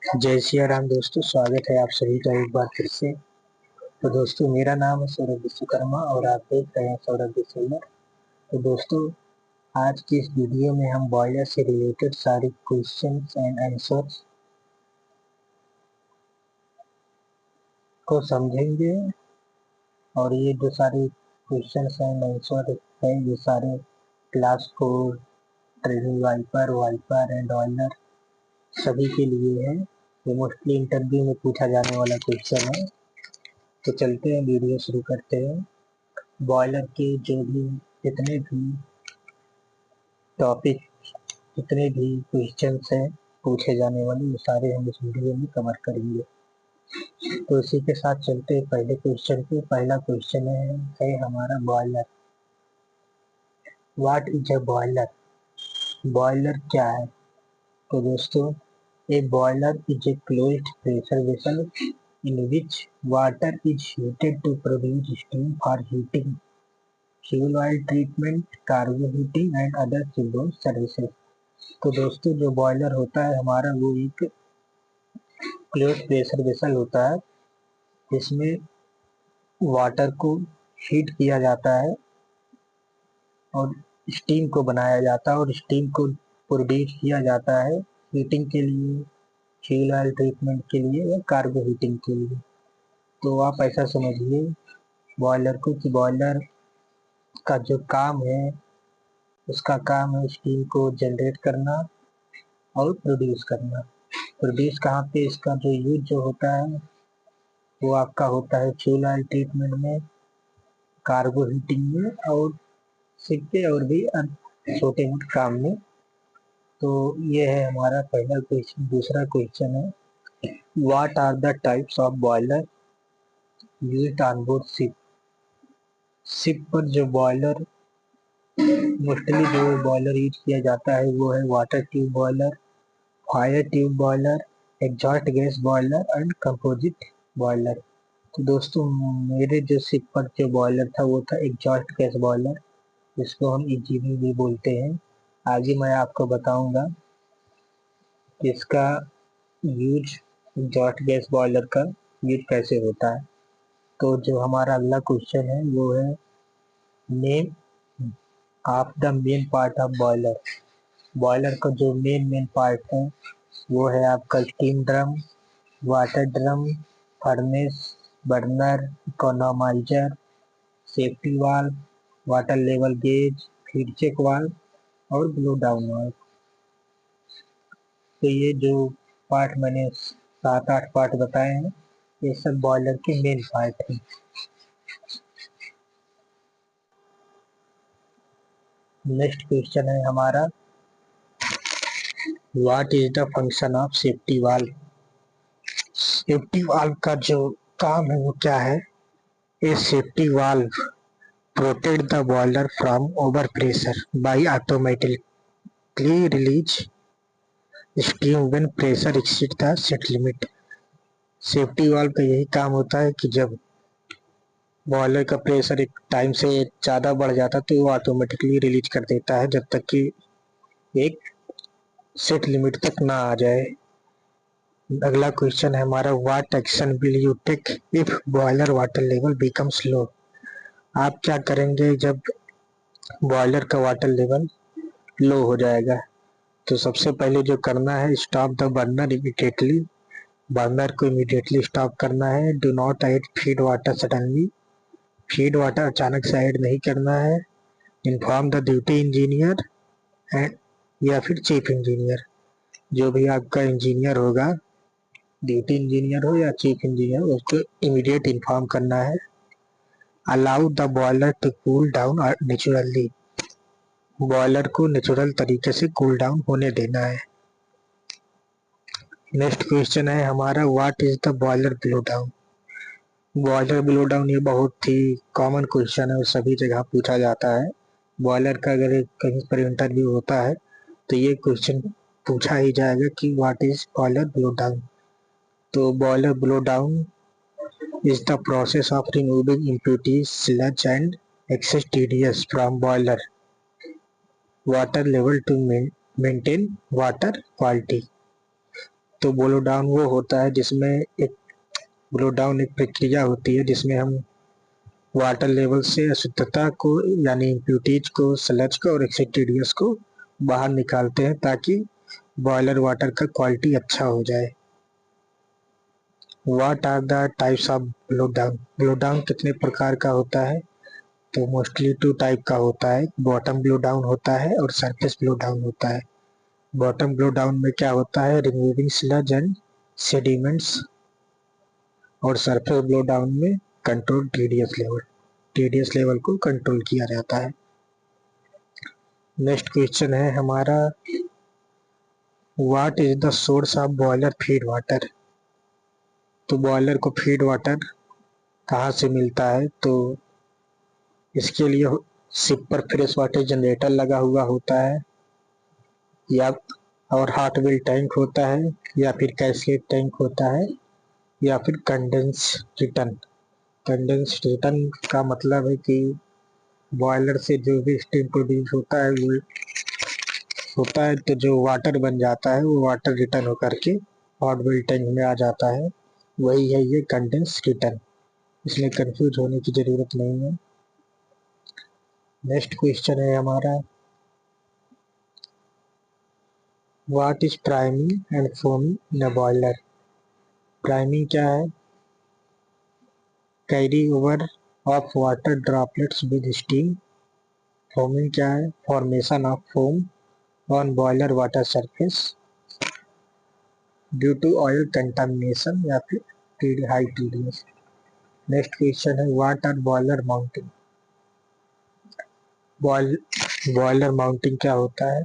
जय सिया राम दोस्तों, स्वागत है आप सभी का एक बार फिर से। तो दोस्तों, मेरा नाम है सौरभ विश्वकर्मा और आप देख रहे हैं सौरभ विश्वकर्मा। तो दोस्तों, आज की इस वीडियो में हम बॉयलर से रिलेटेड सारे क्वेश्चंस एंड आंसर्स को समझेंगे। और ये जो सारे क्वेश्चंस एंड आंसर है, ये सारे class 4 training wiper and oiler सभी के लिए है। ये मोस्टली इंटरव्यू में पूछा जाने वाला क्वेश्चन है। तो चलते हैं, वीडियो शुरू करते हैं। बॉयलर के जो भी जितने भी टॉपिक, जितने भी क्वेश्चंस हैं पूछे जाने वाले, वो सारे हम इस वीडियो में कवर करेंगे। तो इसी के साथ चलते हैं पहले क्वेश्चन पे। पहला क्वेश्चन है हमारा boiler. What is a boiler? Boiler क्या है? तो दोस्तों, a boiler is a closed pressure vessel in which water is heated to produce steam for heating, fuel oil treatment, cargo heating and other seaborne services। तो दोस्तों, जो boiler होता है हमारा, वो एक क्लोज प्रेशर वेसल होता है। इसमें वाटर को हीट किया जाता है और स्टीम को बनाया जाता है और स्टीम को प्रोड्यूस किया जाता है हीटिंग के लिए, फ्यूल ऑयल ट्रीटमेंट के लिए या कार्गो हीटिंग के लिए। तो आप ऐसा समझिए बॉयलर को कि बॉयलर का जो काम है, उसका काम है स्टीम को जनरेट करना और प्रोड्यूस करना। प्रोड्यूस कहाँ पे, इसका जो यूज जो होता है वो आपका होता है फ्यूल ऑयल ट्रीटमेंट में, कार्गो हीटिंग में और शिप पे और भी छोटे मोटे काम में। तो ये है हमारा पहला क्वेश्चन। दूसरा क्वेश्चन है what are the types of boiler used on board ship? Ship पर जो बॉयलर, मोस्टली जो बॉयलर यूज किया जाता है वो है water tube boiler, fire tube boiler, exhaust gas boiler and composite boiler. तो दोस्तों, मेरे जो शिप पर जो बॉयलर था वो था एग्जॉस्ट गैस बॉयलर, जिसको हम ईजीबी भी बोलते हैं। आगे मैं आपको बताऊंगा कि इसका यूज, एग्जॉस्ट गैस बॉयलर का यूज कैसे होता है। तो जो हमारा अगला क्वेश्चन है वो है name of the main part of boiler. Boiler का जो मेन पार्ट है वो है आपका steam drum, water drum, furnace, burner, economiser, safety valve, water level gauge, feed check valve और ब्लो डाउन वाल्व। तो ये जो पार्ट मैंने 7-8 पार्ट बताए हैं, ये सब बॉयलर के मेन पार्ट हैं। नेक्स्ट क्वेश्चन है हमारा what is the function of safety valve? Safety valve का जो काम है वो क्या है? ए safety valve protect the boiler from overpressure by automatically release steam when pressure exceeds the set limit। Safety valve का यही काम होता है कि जब बॉयलर का प्रेशर एक टाइम से ज़्यादा बढ़ जाता है तो वो ऑटोमेटिकली रिलीज कर देता है जब तक कि एक सेट लिमिट तक ना आ जाए। अगला क्वेश्चन है हमारा what action will you take if boiler water level becomes low? आप क्या करेंगे जब बॉयलर का वाटर लेवल लो हो जाएगा? तो सबसे पहले जो करना है, stop the burner immediately. Burner को इमीडिएटली स्टॉप करना है। Do not add feed water suddenly. Feed water अचानक से ऐड नहीं करना है। Inform the duty engineer and या फिर चीफ इंजीनियर, जो भी आपका इंजीनियर होगा, ड्यूटी इंजीनियर हो या चीफ इंजीनियर, उसको इमीडिएट इन्फॉर्म करना है। Allow the boiler to cool down naturally. Boiler को नेचुरल तरीके से कूल डाउन होने देना है। नेक्स्ट क्वेश्चन है हमारा what is the boiler blow down? Boiler blow down ये बहुत ही कॉमन क्वेश्चन है और सभी जगह पूछा जाता है। बॉयलर का अगर कहीं पर इंटरव्यू होता है तो ये क्वेश्चन पूछा ही जाएगा कि what is boiler blow down. तो boiler blow down is the process of removing impurities, sludge and excess TDS from boiler water level to maintain water quality। तो ब्लो डाउन वो होता है जिसमें एक ब्लो डाउन एक प्रक्रिया होती है जिसमें हम वाटर लेवल से अशुद्धता को यानी इम्प्यूरिटीज को, स्लज को और एक्सिटिडियस को बाहर निकालते हैं ताकि बॉयलर वाटर का क्वालिटी अच्छा हो जाए। What are the types of blow down? Blow down कितने प्रकार का होता है? तो मोस्टली 2 टाइप का होता है, बॉटम ब्लो डाउन होता है और सरफेस ब्लो डाउन होता है। बॉटम ब्लो डाउन में क्या होता है? Removing sludge and sediments. और सरफेस ब्लो डाउन में कंट्रोल टीडीएस लेवल को कंट्रोल किया जाता है। नेक्स्ट क्वेश्चन है हमारा, what is the source of boiler feed water? तो बॉयलर को फीड वाटर कहाँ से मिलता है? तो इसके लिए शिप पर फ्रेश वाटर जनरेटर लगा हुआ होता है, या और हॉट वेल टैंक होता है, या फिर कैस्केड टैंक होता है, या फिर कंडेंस रिटर्न। कंडेंस रिटर्न का मतलब है कि बॉयलर से जो भी स्टीम प्रोड्यूस होता है वो होता है, तो जो वाटर बन जाता है वो वाटर रिटर्न होकर के हॉट वेल टैंक में आ जाता है, वही है ये कंडेंस रिटर्न। इसमें कंफ्यूज होने की जरूरत नहीं है। नेक्स्ट क्वेश्चन है हमारा, what is priming and foaming in a boiler? Priming क्या है? Carry over of water droplets with steam. Foaming क्या है? Formation of foam on boiler water surface due to oil contamination या फिर हाई टीडीएस। नेक्स्ट क्वेश्चन है, what are boiler mounting? Boiler mounting क्या होता है?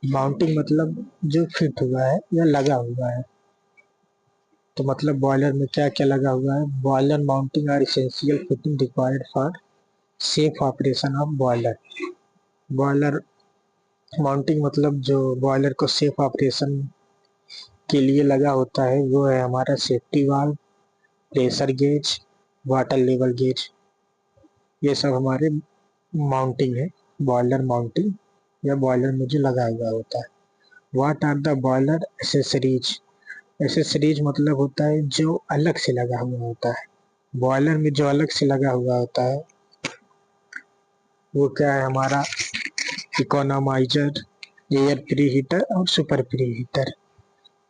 माउंटिंग मतलब जो फिट हुआ है या लगा हुआ है। तो मतलब बॉयलर में क्या क्या लगा हुआ है? Boiler mounting are essential fitting required for safe operation of boiler. Boiler mounting मतलब जो बॉयलर को सेफ ऑपरेशन के लिए लगा होता है वो है हमारा safety valve, pressure gauge, water level gauge. ये सब हमारे माउंटिंग है, बॉयलर माउंटिंग या बॉयलर में जो लगा हुआ होता है। What are the boiler accessories? Accessories मतलब होता है जो अलग से लगा हुआ होता है। बॉयलर में जो अलग से लगा हुआ होता है वो क्या है हमारा? इकोनोमाइजर, एयर प्री हीटर और super pre heater.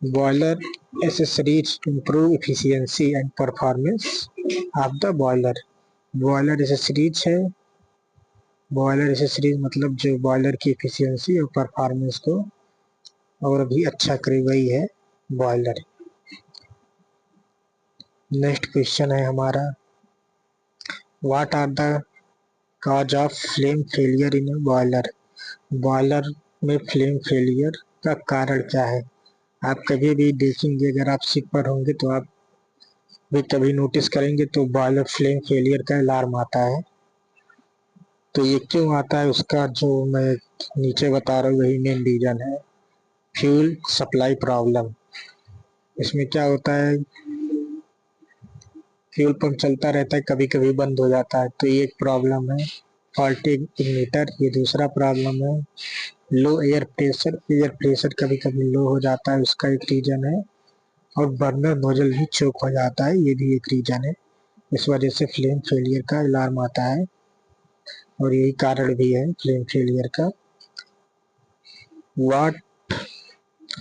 Boiler accessories improve efficiency and performance of the boiler. Boiler accessories है, बॉयलर एसेसरीज मतलब जो बॉयलर की एफिशिएंसी और परफॉर्मेंस को और भी अच्छा करे वही है बॉयलर। नेक्स्ट क्वेश्चन है हमारा, what are the cause of flame failure in boiler? Boiler में फ्लेम फेलियर का कारण क्या है? आप कभी भी देखेंगे, अगर आप शिप पर होंगे तो आप भी कभी नोटिस करेंगे तो बॉयलर फ्लेम फेलियर का अलार्म आता है। तो ये क्यों आता है उसका जो मैं नीचे बता रहा हूँ वही मेन रीजन है, फ्यूल सप्लाई प्रॉब्लम। इसमें क्या होता है, फ्यूल पंप चलता रहता है, कभी कभी बंद हो जाता है, तो ये एक प्रॉब्लम है। फॉल्टी इग्निटर ये दूसरा प्रॉब्लम है। लो एयर प्रेशर कभी कभी लो हो जाता है, उसका एक रीजन है। और बर्नर नोजल भी चोक हो जाता है, ये भी एक रीजन है। इस वजह से फ्लेम फेलियर का अलार्म आता है और यही कारण भी है फ्लेम फेलियर का। व्हाट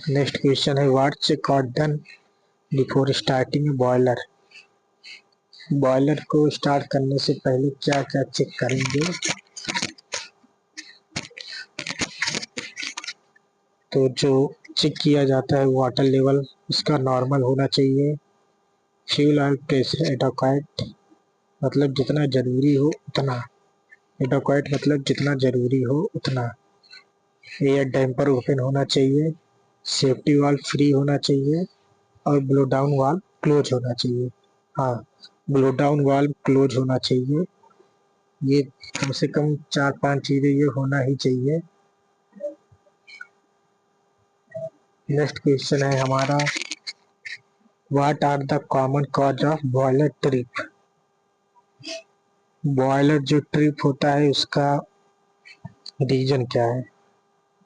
नेक्स्ट क्वेश्चन है, what check are done before starting boiler? Boiler को स्टार्ट करने से पहले क्या क्या चेक करेंगे? तो जो चेक किया जाता है वाटर लेवल उसका नॉर्मल होना चाहिए। फ्यूल ऑयल प्रेशर एडोक्वाइट मतलब जितना जरूरी हो उतना, एडोक्वाइट मतलब जितना जरूरी हो उतना। एयर डैम्पर ओपन होना चाहिए, सेफ्टी वाल्व फ्री होना चाहिए और ब्लो डाउन वाल्व क्लोज होना चाहिए। हाँ, ब्लो डाउन वाल्व क्लोज होना चाहिए। ये कम से कम 4-5 चीजें ये होना ही चाहिए। नेक्स्ट क्वेश्चन है हमारा, what are the common cause of boiler trip? Boiler जो ट्रिप होता है उसका रीजन क्या है,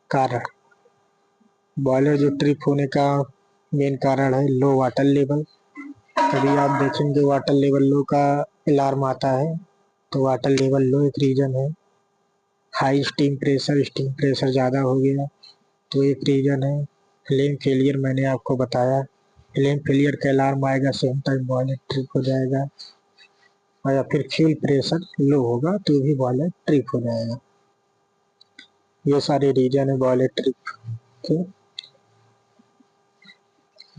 कारण? बॉयलर जो ट्रिप होने का मेन कारण है लो वाटर लेवल। कभी आप देखेंगे वाटर लेवल लो का अलार्म आता है, तो वाटर लेवल लो एक रीजन है। हाई स्टीम प्रेशर ज़्यादा हो गया तो एक रीजन है। फ्लेम फेलियर मैंने आपको बताया, फ्लेम फेलियर का अलार्म आएगा सेम टाइम बॉयलर ट्रिप हो जाएगा। और या फिर फ्यूल प्रेशर लो होगा तो भी बॉयलर ट्रिप हो जाएगा। ये सारे रीजन है बॉयलर ट्रिप के।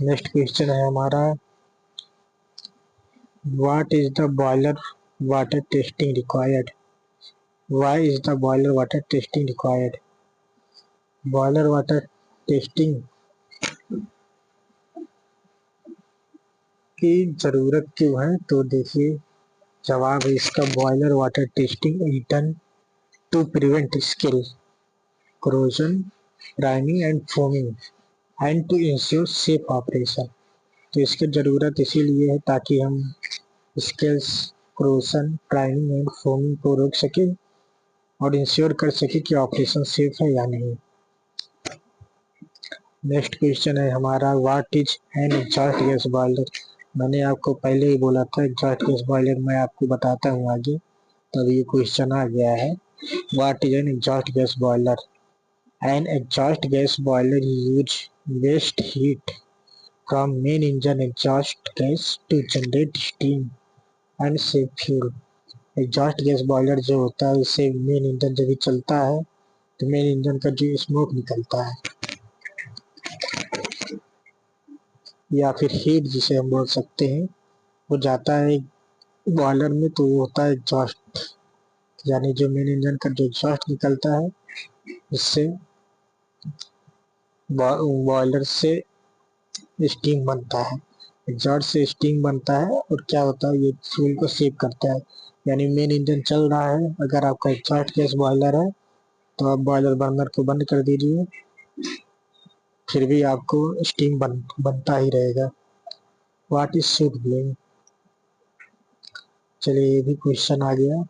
नेक्स्ट क्वेश्चन है हमारा, what is the boiler water testing required? Why is the boiler water testing required? Boiler water testing की जरूरत क्यों है? तो देखिए जवाब है इसका, boiler water testing is done to prevent scale corrosion, priming and foaming and to ensure safe operation. तो इसकी ज़रूरत इसीलिए है ताकि हम scales, corrosion, priming and foaming को रोक सके और इंश्योर कर सके कि ऑपरेशन सेफ है या नहीं। नेक्स्ट क्वेश्चन है हमारा, what is an exhaust gas boiler? मैंने आपको पहले ही बोला था एग्जॉस्ट गैस बॉयलर मैं आपको बताता हूँ आगे, तब ये क्वेश्चन आ गया है। What is an exhaust gas boiler? An exhaust gas boiler use waste heat from main engine exhaust gas to generate steam and save fuel। Exhaust gas boiler जो होता है इससे मेन इंजन जब भी चलता है तो मेन इंजन का जो स्मोक निकलता है या फिर हीट जिसे हम बोल सकते हैं, वो जाता है बॉयलर में, तो वो होता है एग्जॉस्ट, यानी जो मेन इंजन का जो एग्जॉस्ट निकलता है इससे बॉयलर से स्टीम बनता है। एग्जॉस्ट से स्टीम बनता है और क्या होता है, ये फ्यूल को सेव करता है। यानी मेन इंजन चल रहा है, अगर आपका एग्जॉस्ट गैस बॉयलर है तो आप बॉयलर बर्नर को बंद कर दीजिए, फिर भी आपको स्टीम बनता ही रहेगा। What is soot blowing? चलिए ये भी क्वेश्चन आ गया।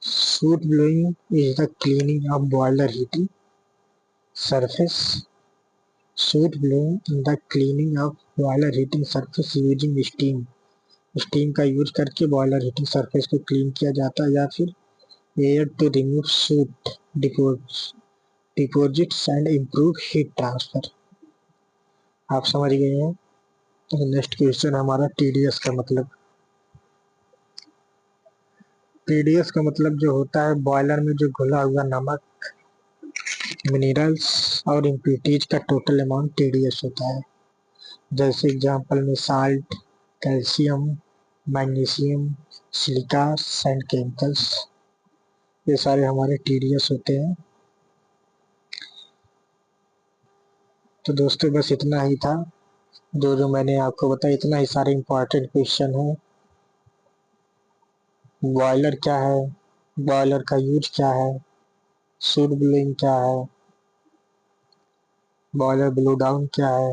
Soot blowing is the cleaning of boiler heating surface। Soot blowing in the cleaning of boiler heating surface using steam. Steam का यूज करके बॉयलर हीटिंग सरफेस को क्लीन किया जाता है, या फिर air to remove soot deposits and improve heat transfer. आप समझ गए हैं। नेक्स्ट क्वेश्चन हमारा, टीडीएस का मतलब। टीडीएस का मतलब जो होता है बॉयलर में जो घुला हुआ नमक, मिनरल्स और इम्प्यूरिटीज का टोटल अमाउंट टीडीएस होता है। जैसे एग्जांपल में salt, calcium, magnesium, silica and chemicals, ये सारे हमारे टीडीएस होते हैं। तो दोस्तों बस इतना ही था जो मैंने आपको बताया, इतना ही सारे इम्पोर्टेंट क्वेश्चन है। बॉयलर क्या है, बॉयलर का यूज क्या है, सूट ब्लोइंग क्या है, बॉयलर ब्लो डाउन क्या है,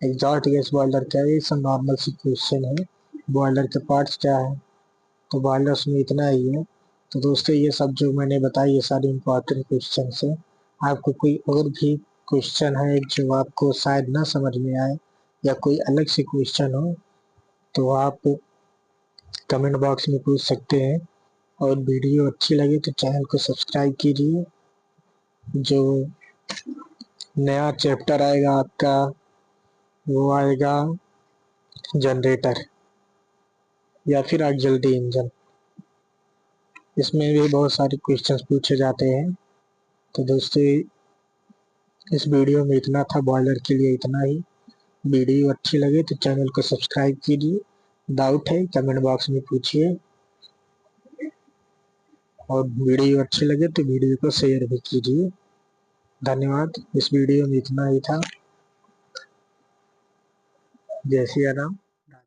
एग्जॉस्ट गैस बॉयलर क्या है, ये सब नॉर्मल सी क्वेश्चन है। बॉयलर के पार्ट्स क्या है, तो बॉयलर्स में इतना ही है। तो दोस्तों ये सब जो मैंने बताया ये सारे इम्पोर्टेंट क्वेश्चन है। आपको कोई और भी क्वेश्चन है जो आपको शायद ना समझ में आए या कोई अलग से क्वेश्चन हो तो आप कमेंट बॉक्स में पूछ सकते हैं। और वीडियो अच्छी लगे तो चैनल को सब्सक्राइब कीजिए। जो नया चैप्टर आएगा आपका वो आएगा जनरेटर या फिर आग जल्दी इंजन। इसमें भी बहुत सारे क्वेश्चंस पूछे जाते हैं। तो दोस्तों इस वीडियो में इतना था, बॉयलर के लिए इतना ही। वीडियो अच्छी लगे तो चैनल को सब्सक्राइब कीजिए। डाउट है कमेंट बॉक्स में पूछिए, और वीडियो अच्छी लगे तो वीडियो को शेयर भी कीजिए। धन्यवाद। इस वीडियो में इतना ही था। जय सिया राम।